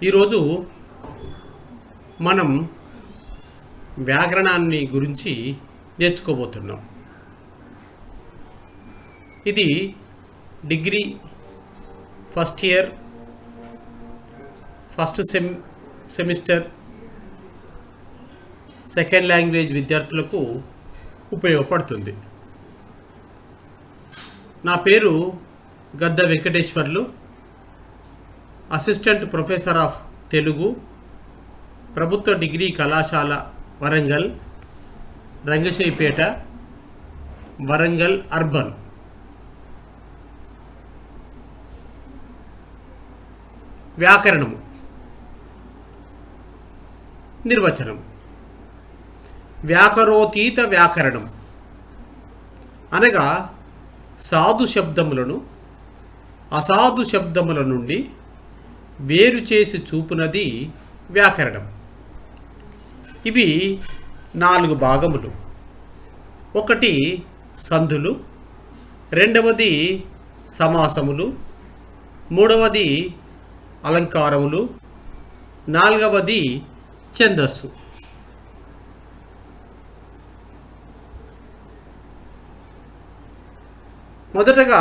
ఈరోజు మనం వ్యాకరణాన్ని గురించి నేర్చుకోబోతున్నాం. ఇది degree first year first semester second language విద్యార్థులకు ఉపయోగపడుతుంది. నా పేరు గద్ద Venkateswarlu, assistant professor of Telugu, ప్రభుత్వ డిగ్రీ కళాశాల వరంగల్, రంగశైపేట, వరంగల్ అర్బన్. వ్యాకరణము నిర్వచనం. వ్యాకరోతీత వ్యాకరణం అనగా సాధు శబ్దములను అసాధు శబ్దముల నుండి వేరు చేసి చూపునది వ్యాకరణం. ఇవి 4 భాగములు. ఒకటి సంధులు, రెండవది సమాసములు, మూడవది అలంకారములు, నాలుగవది ఛందస్సు. మొదటగా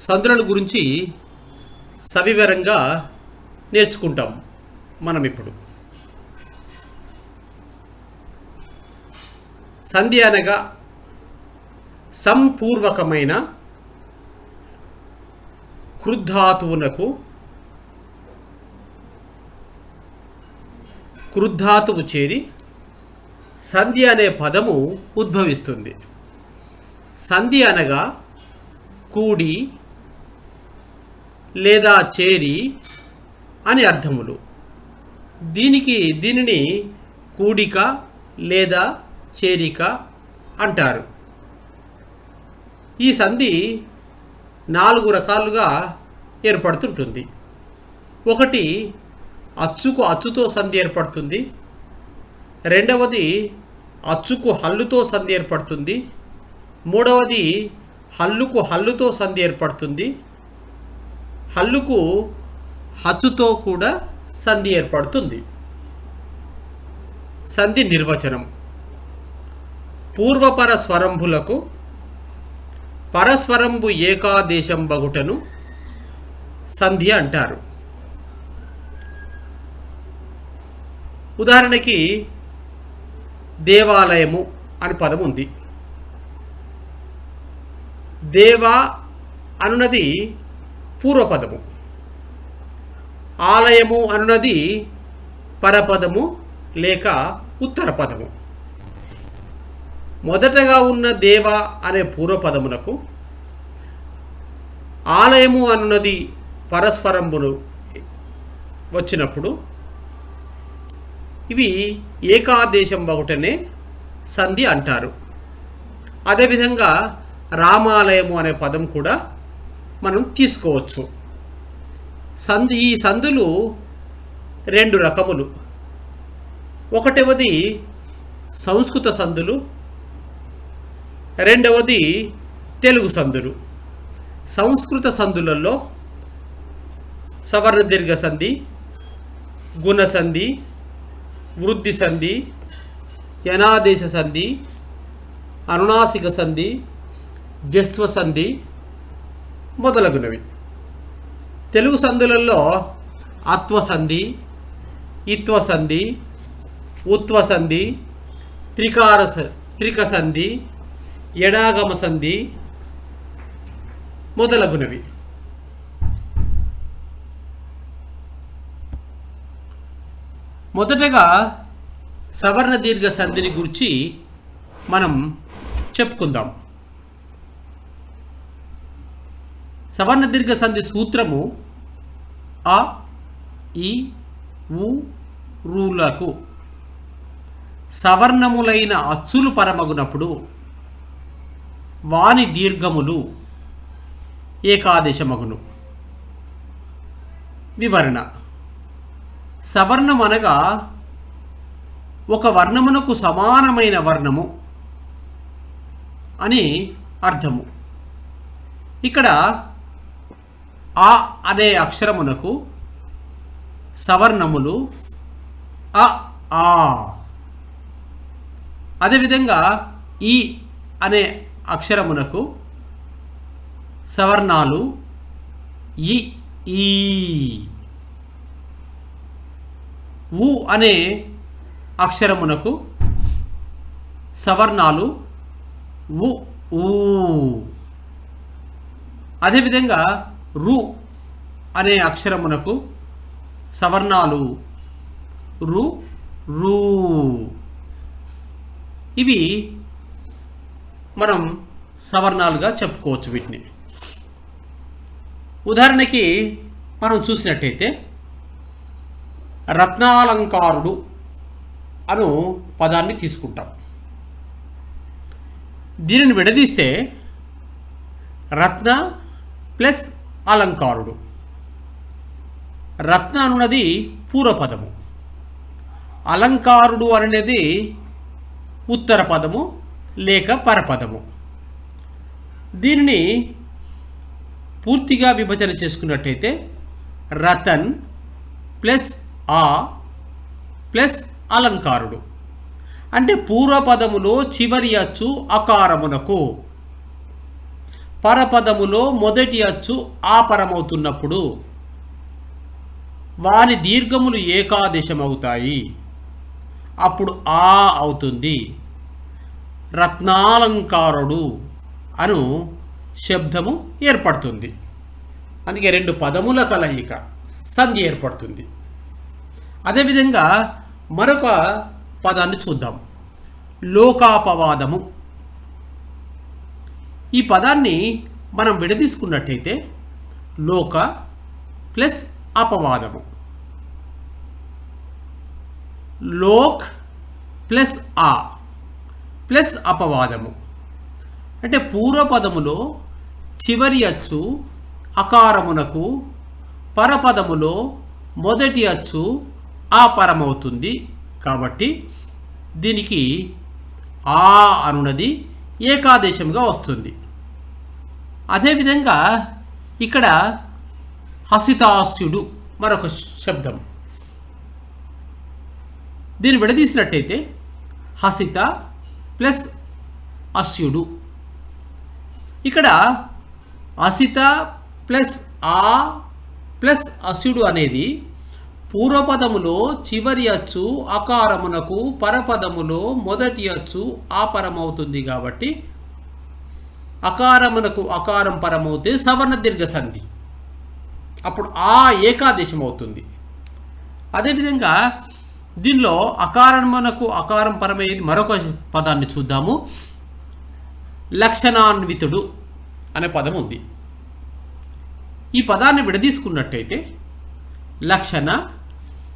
సంధుల గురించి సవివరంగా నేర్చుకుంటాం మనం ఇప్పుడు. సంధి అనగా సంపూర్వకమైన క్రుద్ధాతువునకు క్రుద్ధాతువు చేరి సంధి అనే పదము ఉద్భవిస్తుంది. సంధి అనగా కూడి లేదా చేరి అని అర్థములు. దీనిని కూడిక లేదా చేరిక అంటారు. ఈ సంధి 4 రకాలుగా ఏర్పడుతుంటుంది. ఒకటి అచ్చుకు అచ్చుతో సంధి ఏర్పడుతుంది, రెండవది అచ్చుకు హల్లుతో సంధి ఏర్పడుతుంది, మూడవది హల్లుకు హల్లుతో సంధి ఏర్పడుతుంది, హల్లుకు హచ్చుతో కూడా సంధి ఏర్పడుతుంది. సంధి నిర్వచనం. పూర్వపర స్వరంభులకు పరస్వరంబు ఏకాదేశం బగుటను సంధి అంటారు. ఉదాహరణకి దేవాలయము అని పదం ఉంది. దేవ అనున్నది పూర్వపదము, ఆలయము అనున్నది పరపదము లేక ఉత్తర పదము. మొదటగా ఉన్న దేవ అనే పూర్వపదమునకు ఆలయము అనున్నది పరస్పరంబును వచ్చినప్పుడు ఇవి ఏకాదేశం ఒకటనే సంధి అంటారు. అదేవిధంగా రామాలయము అనే పదం కూడా మనం తీసుకోవచ్చు. ఈ సంధులు 2 రకములు. ఒకటవది సంస్కృత సంధులు, రెండవది తెలుగు సంధులు. సంస్కృత సంధులలో సవర్ణ దీర్ఘ సంధి, గుణ సంధి, వృద్ధి సంధి, యనాదేశ సంధి, అనునాసిక సంధి, జస్త్వ సంధి మొదలగునవి. తెలుగు సంధులలో అత్వ సంధి, ఇత్వ సంధి, ఉత్వ సంధి, త్రిక సంధి, ఎడాగమ సంధి మొదలగునవి. మొదటగా సవర్ణ దీర్ఘ సంధిని గురించి మనం చెప్పుకుందాం. సవర్ణ దీర్ఘ సంధి సూత్రము అ, ఇ, ఉ, రులకు సవర్ణములైన అచ్చులు పరమగునప్పుడు వాని దీర్ఘములు ఏకాదేశమగును. వివరణ. సవర్ణం అనగా ఒక వర్ణమునకు సమానమైన వర్ణము అని అర్థము. ఇక్కడ ఆ అనే అక్షరమునకు సవర్ణములు అ ఆ. అదేవిధంగా ఈ అనే అక్షరమునకు సవర్ణాలు ఇ ఈ. ఉ అనే అక్షరమునకు సవర్ణాలు ఉ ఊ. అదేవిధంగా రు అనే అక్షరమునకు సవర్ణాలు రు రూ. ఇవి మనం సవర్ణాలుగా చెప్పుకోవచ్చు వీటిని. ఉదాహరణకి మనం చూసినట్టయితే రత్నాలంకారుడు అను పదాన్ని తీసుకుంటాం. దీనిని విడదీస్తే రత్న ప్లస్ అలంకారుడు. రత్న అనున్నది పూర్వపదము, అలంకారుడు అనేది ఉత్తర పదము లేక పరపదము. దీనిని పూర్తిగా విభజన చేసుకున్నట్టయితే రతన్ ప్లస్ ఆ ప్లస్ అలంకారుడు. అంటే పూర్వపదములో చివరి అచ్చు అకారమునకు, పరపదములో మొదటి అచ్చు ఆపరమవుతున్నప్పుడు వారి దీర్ఘములు ఏకాదేశమవుతాయి. అప్పుడు ఆ అవుతుంది. రత్నాలంకారుడు అను శబ్దము ఏర్పడుతుంది. అందుకే రెండు పదముల కలయిక సంధి ఏర్పడుతుంది. అదేవిధంగా మరొక పదాన్ని చూద్దాం, లోకాపవాదము. ఈ పదాన్ని మనం విడదీసుకున్నట్టయితే లోక ప్లస్ అపవాదము. లోక్ ప్లస్ ఆ ప్లస్ అపవాదము. అంటే పూర్వపదములో చివరి అచ్చు అకారమునకు, పరపదములో మొదటి అచ్చు ఆపరమవుతుంది. కాబట్టి దీనికి ఆ అనున్నది ఏకాదేశంగా వస్తుంది. అదేవిధంగా ఇక్కడ హసితాస్యుడు మరొక శబ్దం. దీన్ని విడదీసినట్టయితే హసిత ప్లస్ అస్యుడు. ఇక్కడ అసిత ప్లస్ ఆ ప్లస్ అస్యుడు అనేది పూర్వపదములో చివరి అచ్చు అకారమునకు, పరపదములో మొదటి అచ్చు ఆపరమవుతుంది. కాబట్టి అకారమునకు అకారం పరమవుతే సవర్ణ దీర్ఘ సంధి, అప్పుడు ఆ ఏకాదేశం అవుతుంది. అదేవిధంగా దీనిలో అకారమునకు అకారం పరమయ్యేది మరొక పదాన్ని చూద్దాము, లక్షణాన్వితుడు అనే పదం ఉంది. ఈ పదాన్ని విడదీసుకున్నట్టయితే లక్షణ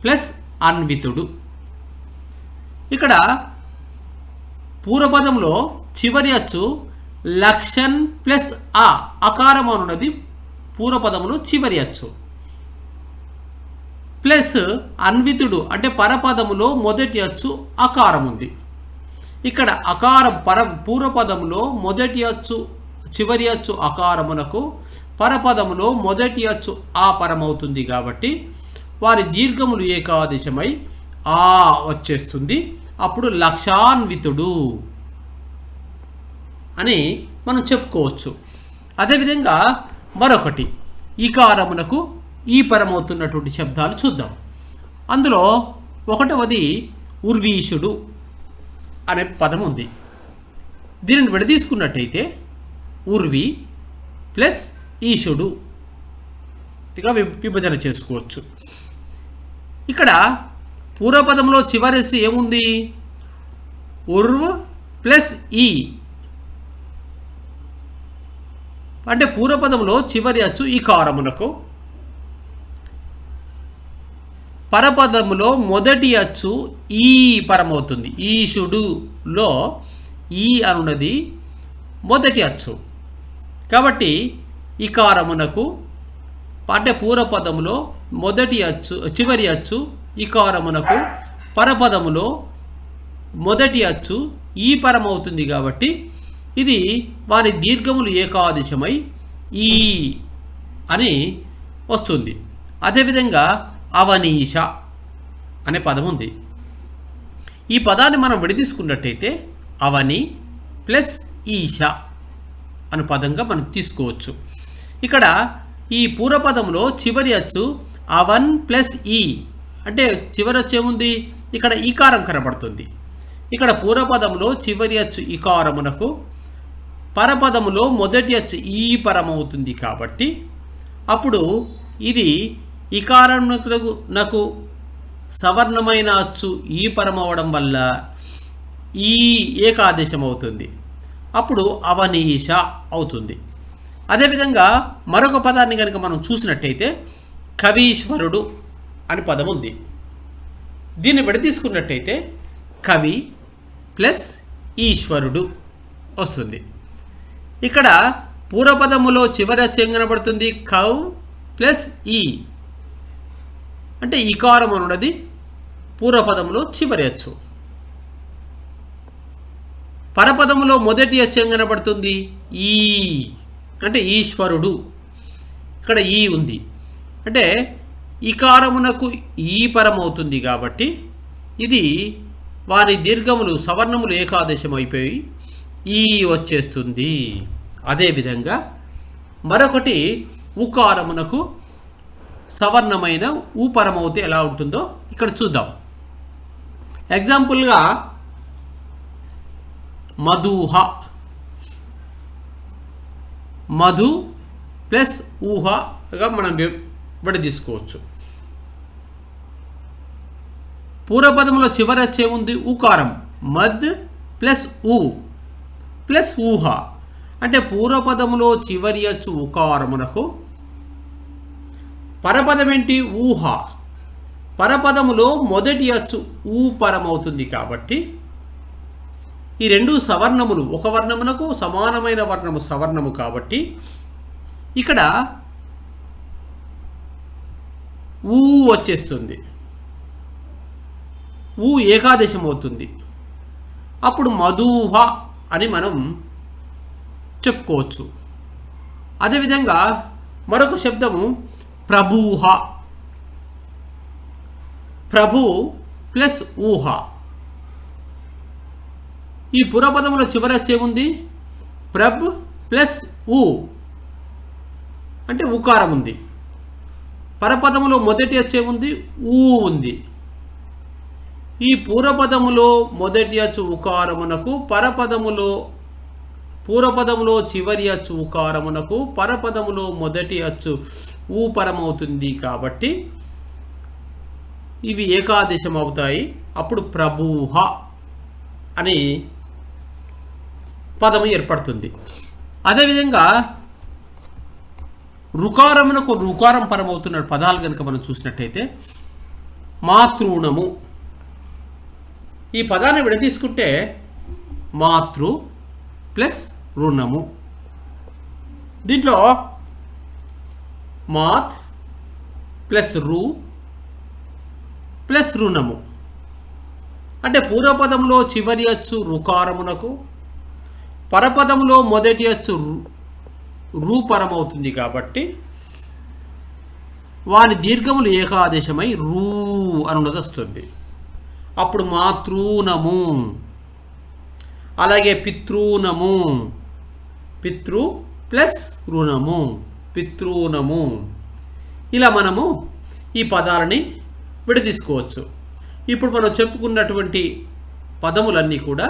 ప్లస్ అన్వితుడు. ఇక్కడ పూర్వపదంలో చివరి అచ్చు లక్షన్ ప్లస్ ఆ అకారం అనున్నది పూర్వపదములో చివరి అచ్చు, ప్లస్ అన్వితుడు అంటే పరపదములో మొదటి అచ్చు అకారం ఉంది. ఇక్కడ అకారం పూర్వపదములో మొదటి అచ్చు చివరి అచ్చు అకారమునకు, పరపదములో మొదటి అచ్చు ఆపరమవుతుంది. కాబట్టి వారి దీర్ఘములు ఏకాదేశమై ఆ వచ్చేస్తుంది. అప్పుడు లక్షాన్వితుడు అని మనం చెప్పుకోవచ్చు. అదేవిధంగా మరొకటి ఈకారమునకు ఈ పరమవుతున్నటువంటి శబ్దాలు చూద్దాం. అందులో ఒకటవది ఉర్వీషుడు అనే పదం ఉంది. దీనిని విడదీసుకున్నట్టయితే ఉర్వి ప్లస్ ఈశుడు ఇక విభజన చేసుకోవచ్చు. ఇక్కడ పూర్వపదంలో చివరి ఏముంది? ఉర్వ్ ప్లస్ ఈ అంటే పూర్వపదంలో చివరి అచ్చు ఈ కారమునకు, పరపదములో మొదటి అచ్చు ఈ పరమవుతుంది. ఈశుడులో ఈ అనున్నది మొదటి అచ్చు. కాబట్టి ఈ కారమునకు అంటే పూర్వపదములో మొదటి అచ్చు చివరి అచ్చు ఈ కారమునకు, పరపదములో మొదటి అచ్చు ఈ పరమవుతుంది. కాబట్టి ఇది వారి దీర్ఘములు ఏకాదేశమై ఈ అని వస్తుంది. అదేవిధంగా అవనీష అనే పదం ఉంది. ఈ పదాన్ని మనం విడదీసుకున్నట్టయితే అవని ప్లస్ ఈష అనే పదంగా మనం తీసుకోవచ్చు. ఇక్కడ ఈ పూర్వపదంలో చివరి అచ్చు అవన్ ప్లస్ ఈ, అంటే చివరి అచ్చు ఏముంది, ఇక్కడ ఈకారం కనబడుతుంది. ఇక్కడ పూర్వపదంలో చివరి అచ్చు ఈకారమునకు, పరపదములో మొదటి అచ్చు ఈ పరమవుతుంది. కాబట్టి అప్పుడు ఇది ఈకారమునకు సవర్ణమైన అచ్చు ఈ పరమవడం వల్ల ఈ ఏకాదేశం అవుతుంది. అప్పుడు అవనీష అవుతుంది. అదేవిధంగా మరొక పదాన్ని కనుక మనం చూసినట్టయితే కవీశ్వరుడు అని పదం ఉంది. దీన్ని విడదీసుకున్నట్టయితే కవి ప్లస్ ఈశ్వరుడు వస్తుంది. ఇక్కడ పూర్వపదములో చివరి అచ్చు ఏం కనబడుతుంది, కవ్ ప్లస్ ఈ, అంటే ఈకారం అనున్నది పూర్వపదములో చివరి అచ్చు. పరపదములో మొదటి అచ్చు ఏం కనబడుతుంది, ఈ, అంటే ఈశ్వరుడు. ఇక్కడ ఈ ఉంది, అంటే ఈకారమునకు ఈ పరమవుతుంది. కాబట్టి ఇది వారి దీర్ఘములు సవర్ణములు ఏకాదేశం అయిపోయి ఈ వచ్చేస్తుంది. అదేవిధంగా మరొకటి ఉకారమునకు సవర్ణమైన ఊపరమవుతే ఎలా ఉంటుందో ఇక్కడ చూద్దాం. ఎగ్జాంపుల్గా మధుహ, మధు ప్లస్ ఊహగా మనం విడదీసుకోవచ్చు. పూర్వపదములో చివరి వచ్చేముంది ఉకారం, మద్ ప్లస్ ఊ ప్లస్ ఊహ, అంటే పూర్వపదములో చివరి అచ్చు ఉకారమునకు, పరపదం ఏంటి ఊహ, పరపదములో మొదటి అచ్చు ఊ పరమవుతుంది. కాబట్టి ఈ రెండు సవర్ణములు, ఒక వర్ణమునకు సమానమైన వర్ణము సవర్ణము. కాబట్టి ఇక్కడ ఊ వచ్చేస్తుంది, ఊ ఏకాదేశం అవుతుంది. అప్పుడు మధుహ అని మనం చెప్పుకోవచ్చు. అదేవిధంగా మరొక శబ్దము ప్రభూహ, ప్రభు ప్లస్ ఊహ. ఈ పూర్వపదములో చివరి వచ్చేముంది, ప్రభ్ ప్లస్ ఊ, అంటే ఉకారం ఉంది. పరపదములో మొదటి వచ్చేముంది, ఊ ఉంది. ఈ పూర్వపదములో మొదటి అచ్చు ఉకారమునకు, పూర్వపదములో చివరి అచ్చు ఉకారమునకు, పరపదములో మొదటి అచ్చు ఊ పరమవుతుంది. కాబట్టి ఇవి ఏకాదేశం అవుతాయి. అప్పుడు ప్రభూహ అని పదము ఏర్పడుతుంది. అదేవిధంగా రుకారమునకు రుకారం పరమవుతున్న పదాలు కనుక మనం చూసినట్టయితే మాతృణము, ఈ పదాన్ని విడదీసుకుంటే మాతృ ప్లస్ రుణము. దీంట్లో మాత్ ప్లస్ రు ప్లస్ రుణము, అంటే పూర్వపదంలో చివరి అచ్చు రుకారమునకు, పరపదములో మొదటి అచ్చు రూపరమవుతుంది. కాబట్టి వాని దీర్ఘములు ఏకాదేశమై రూ అనున్నది వస్తుంది. అప్పుడు మాతృనము. అలాగే పితృనము, పితృ ప్లస్ రుణము, పితృనము. ఇలా మనము ఈ పదాలని విడదీసుకోవచ్చు. ఇప్పుడు మనం చెప్పుకున్నటువంటి పదములన్నీ కూడా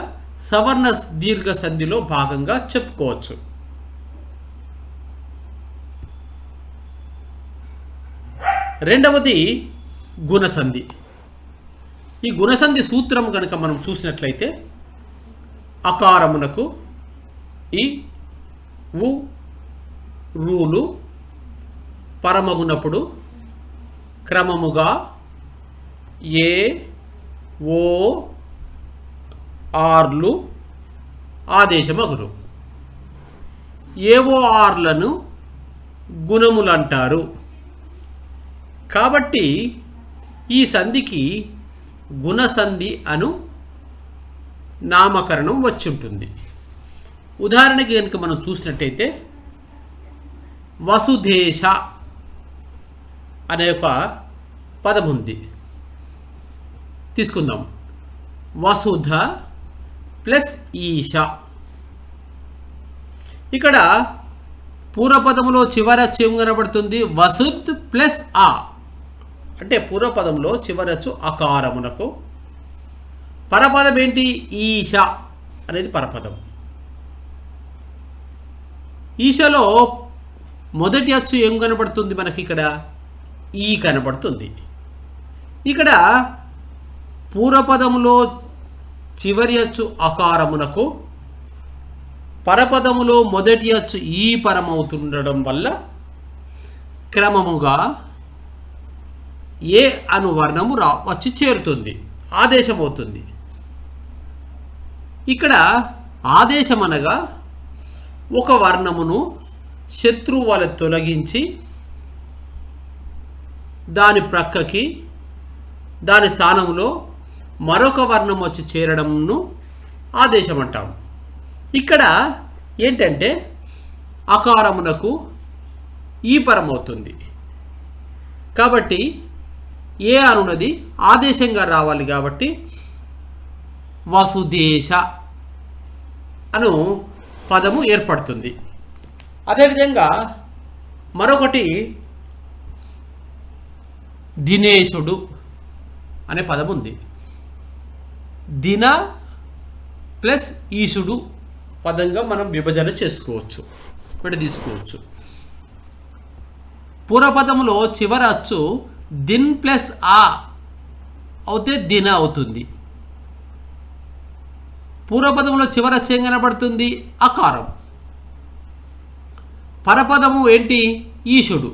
సవర్ణ దీర్ఘ సంధిలో భాగంగా చెప్పుకోవచ్చు. రెండవది గుణసంధి. ఈ గుణసంధి సూత్రం కనుక మనం చూసినట్లయితే అకారమునకు ఈ ఉ రూలు పరమగునప్పుడు క్రమముగా ఏ ఓ ఆర్లు ఆదేశమగును. ఏవో ఆర్లను గుణములు అంటారు. కాబట్టి ఈ సంధికి గుణసంధి అను నామకరణం వచ్చి ఉంటుంది. ఉదాహరణకి కనుక మనం చూసినట్టయితే వసుదేశ అనే ఒక పదం ఉంది, తీసుకుందాం. వసుధ ప్లస్ ఈశ. ఇక్కడ పూర్వపదములో చివరచ్చు ఏం కనబడుతుంది? వసుద్ ప్లస్ ఆ. అంటే పూర్వపదంలో చివరచ్చు అకారమునకు. పరపదం ఏంటి? ఈశ అనేది పరపదం. ఈశలో మొదటి అచ్చు ఏం కనబడుతుంది మనకి? ఇక్కడ ఈ కనబడుతుంది. ఇక్కడ పూర్వపదములో చివరి అచ్చు అకారమునకు, పరపదములో మొదటి అచ్చు ఈ పరమవుతుండడం వల్ల క్రమముగా ఏ అను వర్ణము వచ్చి చేరుతుంది, ఆదేశమవుతుంది. ఇక్కడ ఆదేశం అనగా ఒక వర్ణమును శత్రువు వల్ల తొలగించి దాని ప్రక్కకి దాని స్థానంలో మరొక వర్ణం వచ్చి చేరడంను ఆదేశం అంటాం. ఇక్కడ ఏంటంటే అకారమునకు ఈ పరమవుతుంది కాబట్టి ఏ అనున్నది ఆదేశంగా రావాలి కాబట్టి వసుదేశ అను పదము ఏర్పడుతుంది. అదేవిధంగా మరొకటి దినేశుడు అనే పదం ఉంది. దిన ప్లస్ ఈశుడు పదంగా మనం విభజన చేసుకోవచ్చు, తీసుకోవచ్చు. పూర్వపదములో చివర అచ్చు దిన్ ప్లస్ ఆ అవుతే దిన అవుతుంది. పూర్వపదములో చివర అచ్చు ఏం కనబడుతుంది? అకారం. పరపదము ఏంటి? ఈశుడు.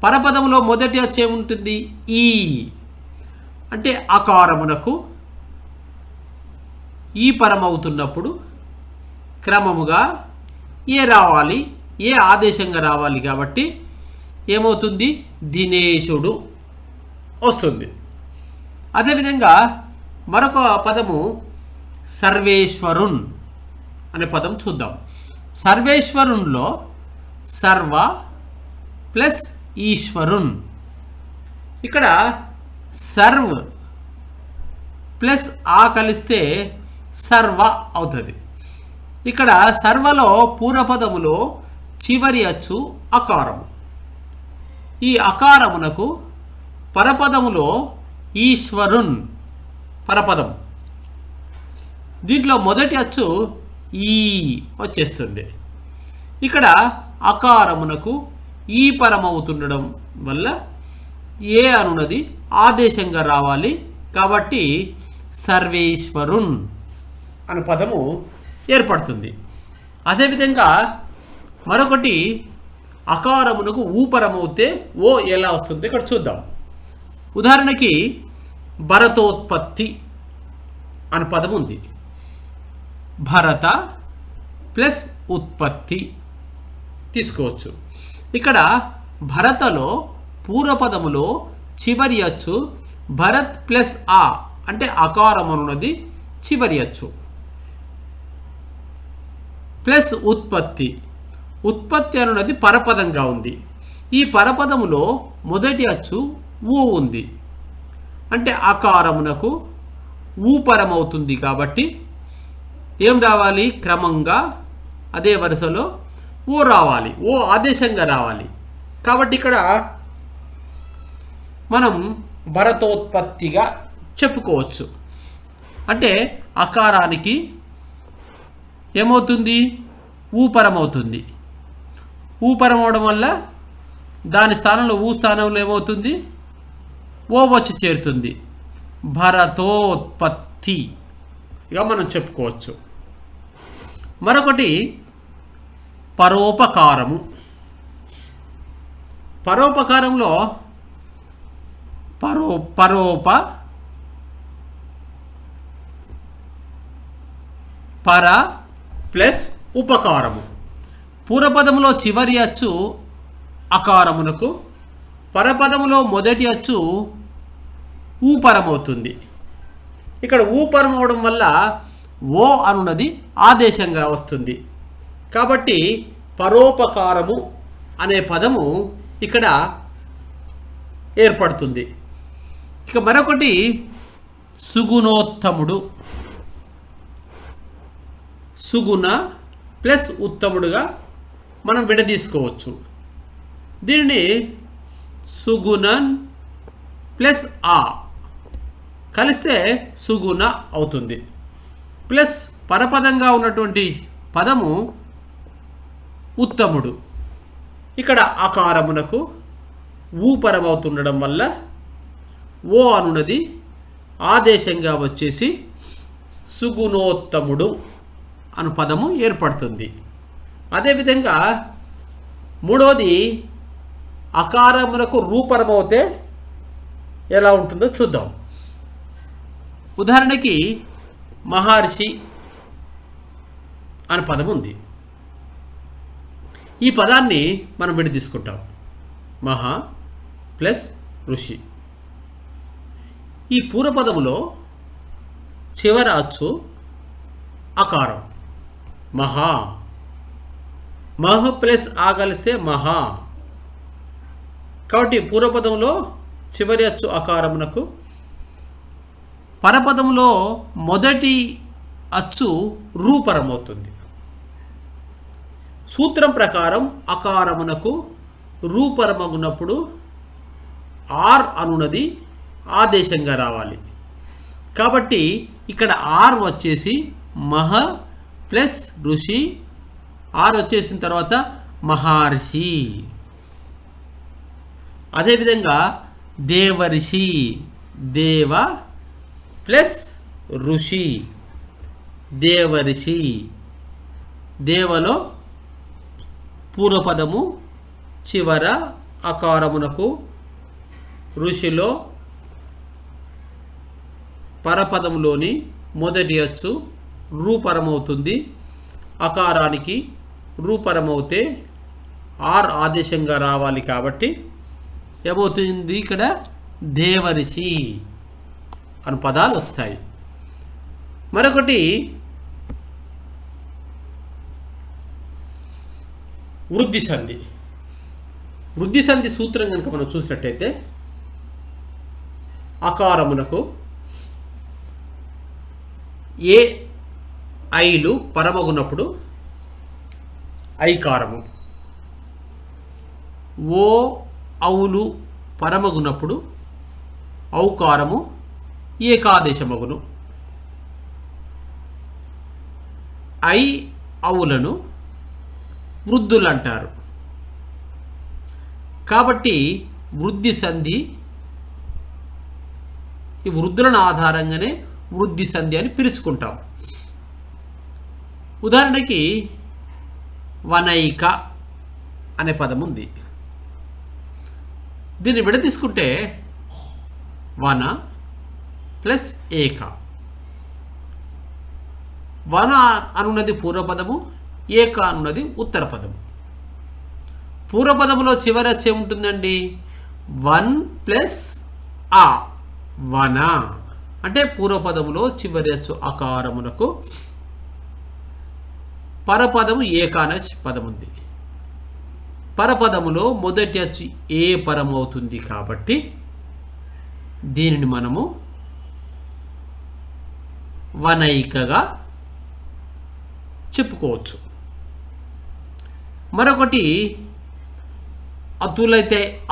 పరపదములో మొదటి అచ్చు ఏముంటుంది? ఈ. అంటే అకారమునకు ఈ పరమవుతున్నప్పుడు క్రమముగా ఏ రావాలి, ఏ ఆదేశంగా రావాలి కాబట్టి ఏమవుతుంది? దినేశుడు వస్తుంది. అదేవిధంగా మరొక పదము సర్వేశ్వరున్ అనే పదం చూద్దాం. సర్వేశ్వరున్లో సర్వ ప్లస్ ఈశ్వరున్. ఇక్కడ సర్వ్ ప్లస్ ఆ కలిస్తే సర్వ అవుతుంది. ఇక్కడ సర్వలో పూర్వపదములో చివరి అచ్చు అకారము. ఈ అకారమునకు పరపదములో ఈశ్వరున్ పరపదం. దీంట్లో మొదటి అచ్చు ఈ వచ్చేస్తుంది. ఇక్కడ అకారమునకు ఈ పరమవుతుండడం వల్ల ఏ అనున్నది ఆదేశంగా రావాలి కాబట్టి సర్వేశ్వరున్ అనే పదము ఏర్పడుతుంది. అదేవిధంగా మరొకటి అకారమునకు ఊపరమవుతే ఓ ఎలా వస్తుంది ఇక్కడ చూద్దాం. ఉదాహరణకి భరతోత్పత్తి అనే పదం ఉంది. భరత ప్లస్ ఉత్పత్తి తీసుకోవచ్చు. ఇక్కడ భరతలో పూర్వపదములో చివరి అచ్చు భరత్ ప్లస్ ఆ అంటే అకారమున్నది చివరి అచ్చు ప్లస్ ఉత్పత్తి. ఉత్పత్తి అనున్నది పరపదంగా ఉంది. ఈ పరపదములో మొదటి అచ్చు ఊ ఉంది అంటే అకారమునకు ఊపరమవుతుంది కాబట్టి ఏం రావాలి? క్రమంగా అదే వరుసలో ఓ రావాలి, ఓ ఆదేశంగా రావాలి. కాబట్టి ఇక్కడ మనం భరతోత్పత్తిగా చెప్పుకోవచ్చు. అంటే అకారానికి ఏమవుతుంది? ఊపరమవుతుంది. ఊపరమవడం వల్ల దాని స్థానంలో ఊ స్థానంలో ఏమవుతుంది? ఓ వచ్చి చేరుతుంది. భరతోత్పత్తిగా మనం చెప్పుకోవచ్చు. మరొకటి పరోపకారము. పరోపకారంలో పర ప్లస్ ఉపకారము. పూర్వపదములో చివరి అచ్చు అకారమునకు, పరపదములో మొదటి అచ్చు ఊపరమవుతుంది. ఇక్కడ ఊపరం అవడం వల్ల ఓ అనున్నది ఆదేశంగా వస్తుంది. కాబట్టి పరోపకారము అనే పదము ఇక్కడ ఏర్పడుతుంది. ఇక మరొకటి సుగుణోత్తముడు. సుగుణ ప్లస్ ఉత్తముడుగా మనం విడదీసుకోవచ్చు. దీనిని సుగుణన్ ప్లస్ ఆ కలిస్తే సుగుణ అవుతుంది. ప్లస్ పరపదంగా ఉన్నటువంటి పదము ఉత్తముడు. ఇక్కడ అకారమునకు ఊపరమవుతుండడం వల్ల ఓ అనున్నది ఆదేశంగా వచ్చేసి సుగుణోత్తముడు అను పదము ఏర్పడుతుంది. అదేవిధంగా మూడవది అకారమునకు రూపరమవుతే ఎలా ఉంటుందో చూద్దాం. ఉదాహరణకి మహర్షి అనే పదం ఉంది. ఈ పదాన్ని మనం విడదీసుకుంటాం. మహా ప్లస్ ఋషి. ఈ పూర్వపదములో చివర అచ్చు అకారం మహా. మహ ప్లస్ ఆ కలిస్తే మహా. కాబట్టి పూర్వపదంలో చివరి అచ్చు అకారమునకు, పరపదంలో మొదటి అచ్చు రూపరమవుతుంది. సూత్రం ప్రకారం అకారమునకు రూపరమగునప్పుడు ఆర్ అనున్నది ఆదేశంగా రావాలి. కాబట్టి ఇక్కడ ఆర్ వచ్చేసి మహ ప్లస్ ఋషి. ఆర్ వచ్చేసిన తర్వాత మహర్షి. అదేవిధంగా దేవర్షి. దేవ ప్లస్ ఋషి దేవర్షి. దేవలో పూర్వపదము చివర అకారమునకు, ఋషిలో పరపదములోని మొదటి అచ్చు రూపరమవుతుంది. అకారానికి రూపరమవుతే ఆర్ ఆదేశంగా రావాలి. కాబట్టి ఏమవుతుంది? ఇక్కడ దేవర్షి అను పదాలు వస్తాయి. మరొకటి వృద్ధి సంధి. వృద్ధి సంధి సూత్రం కనుక మనం చూసినట్టయితే అకారమునకు ఏ ఐలు పరమగునప్పుడు ఐకారము, ఓ ఔలు పరమగునప్పుడు ఔకారము ఏకాదేశమగును. ఐ ఔలను వృద్ధులు అంటారు. కాబట్టి వృద్ధి సంధి, ఈ వృద్ధులను ఆధారంగానే వృద్ధి సంధి అని పిలుచుకుంటాం. ఉదాహరణకి వనైక అనే పదం ఉంది. దీన్ని విడదీసుకుంటే వన ప్లస్ ఏక. వన అనున్నది పూర్వపదము, ఏక అనున్నది ఉత్తర పదము. పూర్వపదములో చివరి వచ్చే ఉంటుందండి వన్ ప్లస్ ఆ, వన. అంటే పూర్వపదములో చివరి అచ్చు అకారమునకు, పరపదము ఏక అనే పదం ఉంది. పరపదములో మొదటి అచ్చు ఏ పరము అవుతుంది. కాబట్టి దీనిని మనము వనైకగా చెప్పుకోవచ్చు. మరొకటి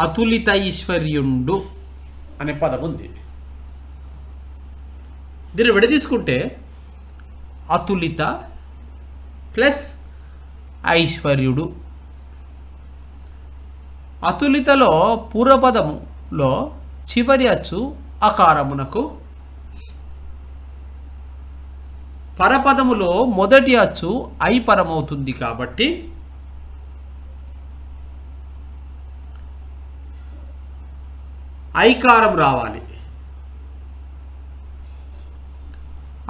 అతులిత ఐశ్వర్యుండు అనే పదం ఉంది. దీన్ని విడదీసుకుంటే అతులిత ప్లస్ ఐశ్వర్యుడు. అతులితలో పూర్వపదములో చివరి అచ్చు అకారమునకు, పరపదములో మొదటి అచ్చు ఐపరమవుతుంది. కాబట్టి ఐకారం రావాలి.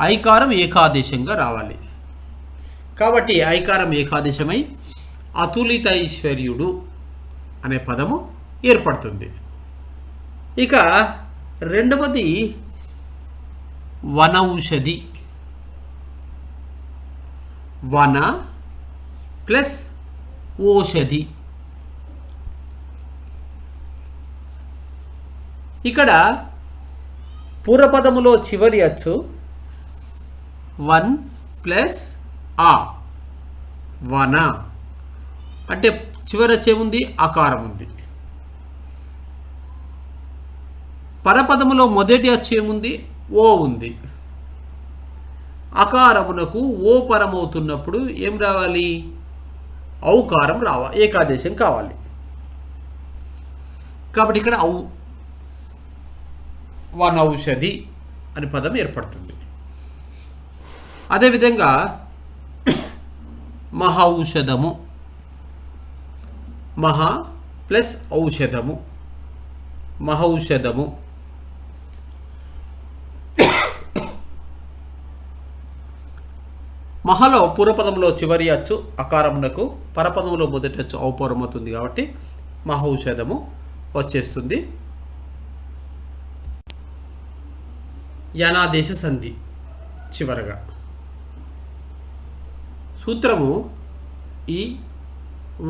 ఐకారం ఏకాదేశంగా రావాలి. కాబట్టి ఐకారం ఏకాదేశమై అతులిత ఐశ్వర్యుడు అనే పదము ఏర్పడుతుంది. ఇక రెండవది వనౌషధి. వన ప్లస్ ఓషధి. ఇక్కడ పూర్వపదములో చివరి అచ్చు 1 ప్లస్ ఆ, వన. అంటే చివరి అచ్చు ఏముంది? అకారం ఉంది. పరపదములో మొదటి అచ్చు ఏముంది? ఓ ఉంది. అకారమునకు ఓ పరమవుతున్నప్పుడు ఏం రావాలి? ఔకారం రావాలి, ఏకాదేశం కావాలి. కాబట్టి ఇక్కడ వనౌషధి అని పదం ఏర్పడుతుంది. అదేవిధంగా మహౌషధము, మహా ప్లస్ ఔషధము, మహౌషధము. మహలో పూర్వపదంలో చివరి అచ్చు అకారమునకు, పరపదంలో మొదటి అచ్చు ఔపరమవుతుంది కాబట్టి మహౌషధము వచ్చేస్తుంది. యనాదేశ సంధి చివరగా సూత్రము ఈ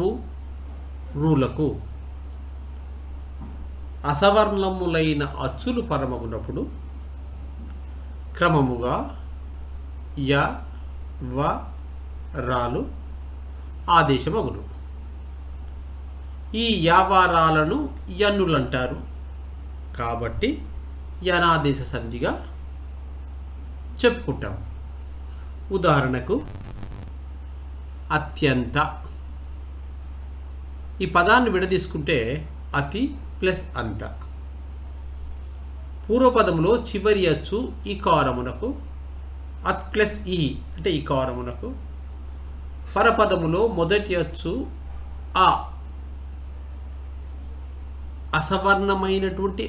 ఉ రూలకు అసవర్ణములైన అచ్చులు పరమగునప్పుడు క్రమముగా య వ రాలు ఆదేశమగును. ఈ యావారాలను యన్నులు అంటారు కాబట్టి యనాదేశ సంధిగా చెప్పుకుంటాం. ఉదాహరణకు అత్యంత. ఈ పదాన్ని విడదీసుకుంటే అతి ప్లస్ అంత. పూర్వపదములో చివరి అచ్చు ఈకారమునకు, అత్ ప్లస్ ఈ అంటే ఈకారమునకు. పరపదములో మొదటి అచ్చు ఆ, అసవర్ణమైనటువంటి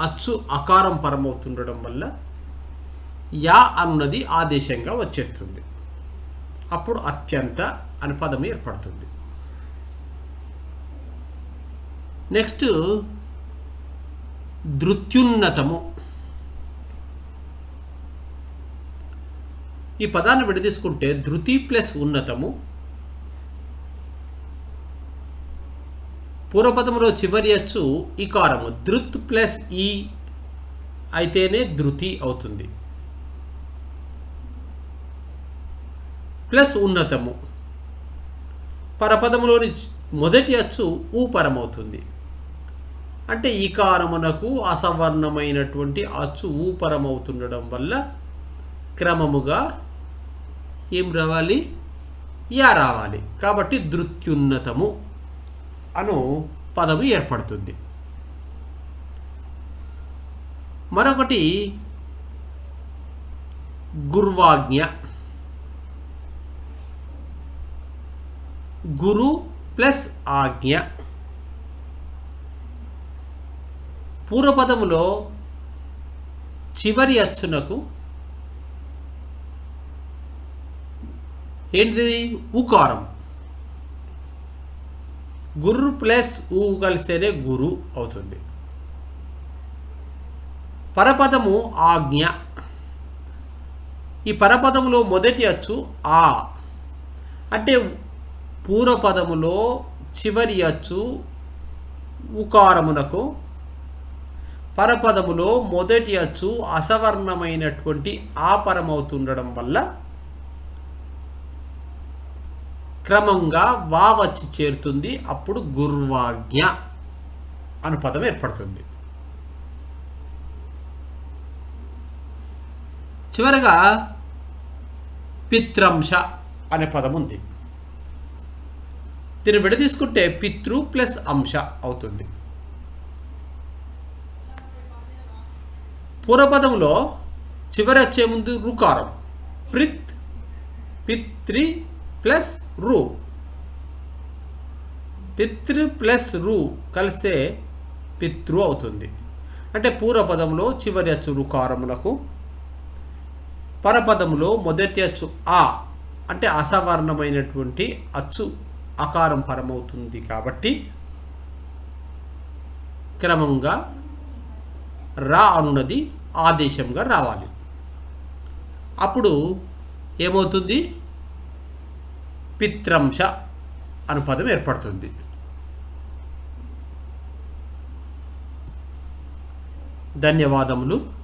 అచ్చు అకారం పరమవుతుండడం వల్ల యా అన్నది ఆదేశంగా వచ్చేస్తుంది. అప్పుడు అత్యంత అని పదం ఏర్పడుతుంది. నెక్స్ట్ ధృత్యున్నతము. ఈ పదాన్ని విడదీసుకుంటే ధృతి ప్లస్ ఉన్నతము. పూర్వపదములో చివరి అచ్చు ఈకారము, ధృత్ ప్లస్ ఈ అయితేనే ధృతి అవుతుంది. ప్లస్ ఉన్నతము. పరపదములోని మొదటి అచ్చు ఊపరమవుతుంది. అంటే ఈకారమునకు అసవర్ణమైనటువంటి అచ్చు ఊపరమవుతుండడం వల్ల క్రమముగా ఏం రావాలి? యా రావాలి. కాబట్టి ధృత్యున్నతము అను పదము ఏర్పడుతుంది. మరొకటి గుర్వాజ్ఞ. గురు ప్లస్ ఆజ్ఞ. పూర్వపదములో చివరి అచ్చునకు ఏంటిది? ఉకారం. గుర్రు ప్లస్ ఊ కలిస్తేనే గురు అవుతుంది. పరపదము ఆజ్ఞ. ఈ పరపదములో మొదటి అచ్చు ఆ, అంటే పూర్వపదములో చివరి అచ్చు ఉకారమునకు, పరపదములో మొదటి అచ్చు అసవర్ణమైనటువంటి ఆపరమవుతుండడం వల్ల క్రమంగా వా వచ్చి చేరుతుంది. అప్పుడు గుర్వాజ్ఞ అను పదం ఏర్పడుతుంది. చివరగా పిత్రంశ అనే పదం ఉంది. దీన్ని విడదీసుకుంటే పితృ ప్లస్ అంశ అవుతుంది. పూర్వపదంలో చివరి వచ్చే ముందు రుకారం, ప్రిత్ పిత్రి ప్లస్ రు. పితృ ప్లస్ రు కలిస్తే పితృ అవుతుంది. అంటే పూర్వపదంలో చివరి అచ్చు రుకారములకు, పరపదములో మొదటి అచ్చు ఆ అంటే అసవర్ణమైనటువంటి అచ్చు అకారం పరమవుతుంది. కాబట్టి క్రమంగా రా అనున్నది ఆదేశంగా రావాలి. అప్పుడు ఏమవుతుంది? పిత్రంశ అను పదం ఏర్పడుతుంది. ధన్యవాదములు.